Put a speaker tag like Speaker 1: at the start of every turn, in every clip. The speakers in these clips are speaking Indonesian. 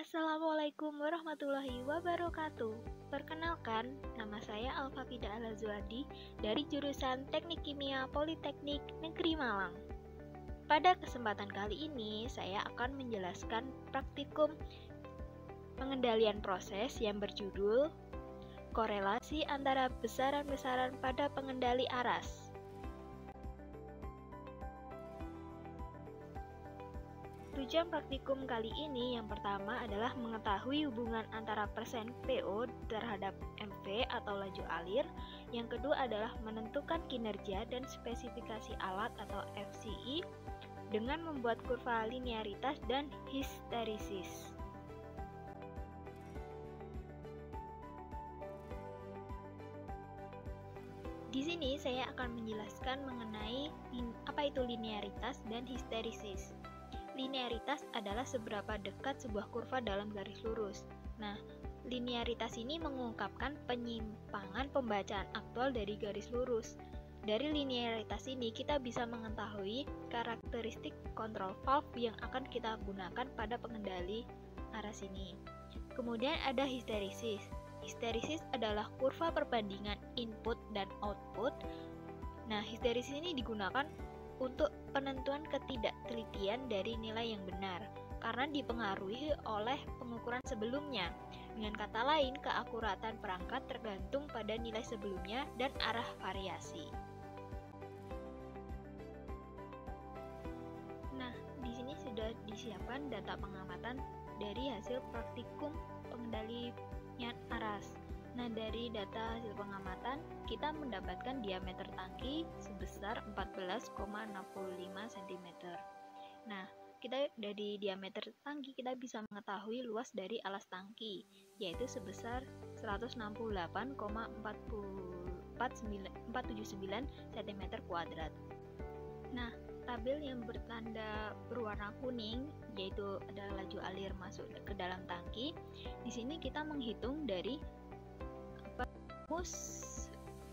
Speaker 1: Assalamualaikum warahmatullahi wabarakatuh. Perkenalkan, nama saya Alfafida Al-Azwadi dari jurusan Teknik Kimia Politeknik Negeri Malang. Pada kesempatan kali ini, saya akan menjelaskan praktikum pengendalian proses yang berjudul Korelasi antara besaran-besaran pada pengendali aras. Tujuan praktikum kali ini yang pertama adalah mengetahui hubungan antara persen PO terhadap MV atau laju alir. Yang kedua adalah menentukan kinerja dan spesifikasi alat atau FCI dengan membuat kurva linearitas dan histeresis. Di sini saya akan menjelaskan mengenai apa itu linearitas dan histeresis. Linearitas adalah seberapa dekat sebuah kurva dalam garis lurus. Nah, linearitas ini mengungkapkan penyimpangan pembacaan aktual dari garis lurus. Dari linearitas ini kita bisa mengetahui karakteristik kontrol valve yang akan kita gunakan pada pengendali aras ini. Kemudian ada histeresis. Histeresis adalah kurva perbandingan input dan output. Nah, histeresis ini digunakan untuk penentuan ketidaktelitian dari nilai yang benar karena dipengaruhi oleh pengukuran sebelumnya. Dengan kata lain, keakuratan perangkat tergantung pada nilai sebelumnya dan arah variasi. Nah, di sini sudah disiapkan data pengamatan dari hasil praktikum pengendalian aras. Nah, dari data hasil pengamatan, kita mendapatkan diameter tangki sebesar 14,65 cm. Nah, kita dari diameter tangki kita bisa mengetahui luas dari alas tangki, yaitu sebesar 168,479 cm². Nah, tabel yang bertanda berwarna kuning, yaitu adalah laju alir masuk ke dalam tangki. Di sini kita menghitung dari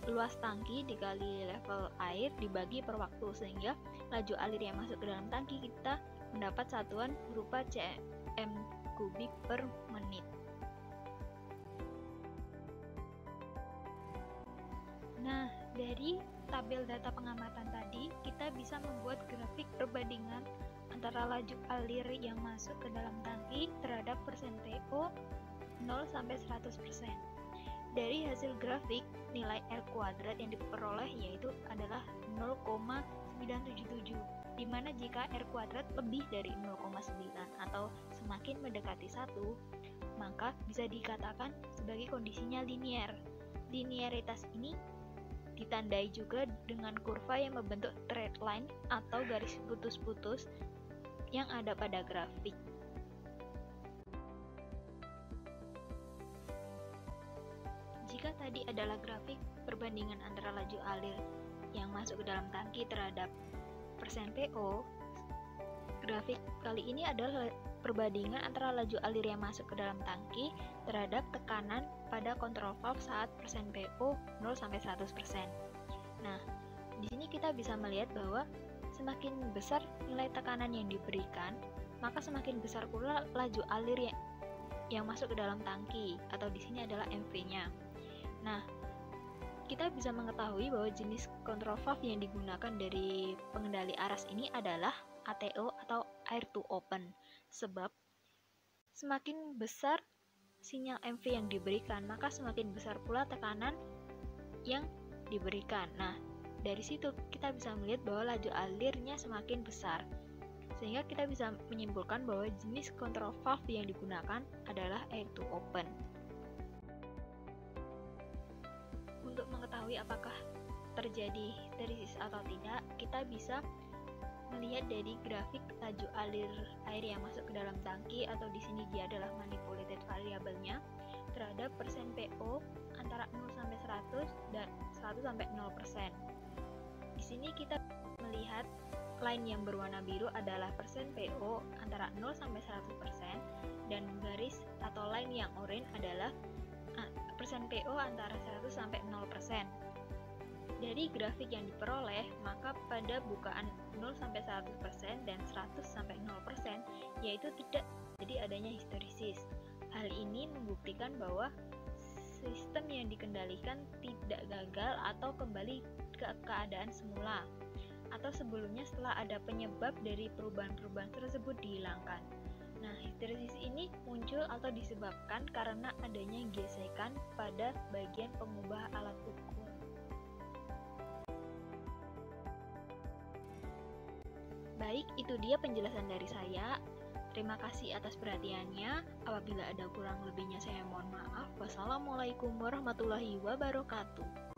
Speaker 1: luas tangki dikali level air dibagi per waktu, sehingga laju alir yang masuk ke dalam tangki kita mendapat satuan berupa cm kubik per menit. Nah, dari tabel data pengamatan tadi kita bisa membuat grafik perbandingan antara laju alir yang masuk ke dalam tangki terhadap persen PO 0 sampai 100%. Dari hasil grafik, nilai R kuadrat yang diperoleh yaitu adalah 0,977, di mana jika R kuadrat lebih dari 0,9 atau semakin mendekati 1, maka bisa dikatakan sebagai kondisinya linear. Linearitas ini ditandai juga dengan kurva yang membentuk straight line atau garis putus-putus yang ada pada grafik. Jika tadi adalah grafik perbandingan antara laju alir yang masuk ke dalam tangki terhadap persen PO, grafik kali ini adalah perbandingan antara laju alir yang masuk ke dalam tangki terhadap tekanan pada kontrol valve saat persen PO 0 sampai 100%. Nah, di sini kita bisa melihat bahwa semakin besar nilai tekanan yang diberikan, maka semakin besar pula laju alir yang masuk ke dalam tangki, atau di sini adalah MV-nya. Nah, kita bisa mengetahui bahwa jenis kontrol valve yang digunakan dari pengendali aras ini adalah ATO atau air to open, sebab semakin besar sinyal MV yang diberikan, maka semakin besar pula tekanan yang diberikan. Nah, dari situ kita bisa melihat bahwa laju alirnya semakin besar, sehingga kita bisa menyimpulkan bahwa jenis kontrol valve yang digunakan adalah air to open. Untuk mengetahui apakah terjadi histeresis atau tidak, kita bisa melihat dari grafik laju alir air yang masuk ke dalam tangki, atau di sini dia adalah manipulated variabelnya, terhadap persen PO antara 0 sampai 100 dan 100 sampai 0%. Di sini kita melihat line yang berwarna biru adalah persen PO antara 0 sampai 100%, dan garis atau line yang oranye adalah persen PO antara 100 sampai 0%. Dari grafik yang diperoleh, maka pada bukaan 0-100% dan 100-0%, yaitu tidak jadi adanya histerisis. Hal ini membuktikan bahwa sistem yang dikendalikan tidak gagal atau kembali ke keadaan semula, atau sebelumnya setelah ada penyebab dari perubahan-perubahan tersebut dihilangkan. Nah, histerisis ini muncul atau disebabkan karena adanya gesekan pada bagian pengubah alat ukur. Baik, itu dia penjelasan dari saya. Terima kasih atas perhatiannya. Apabila ada kurang lebihnya saya mohon maaf. Wassalamualaikum warahmatullahi wabarakatuh.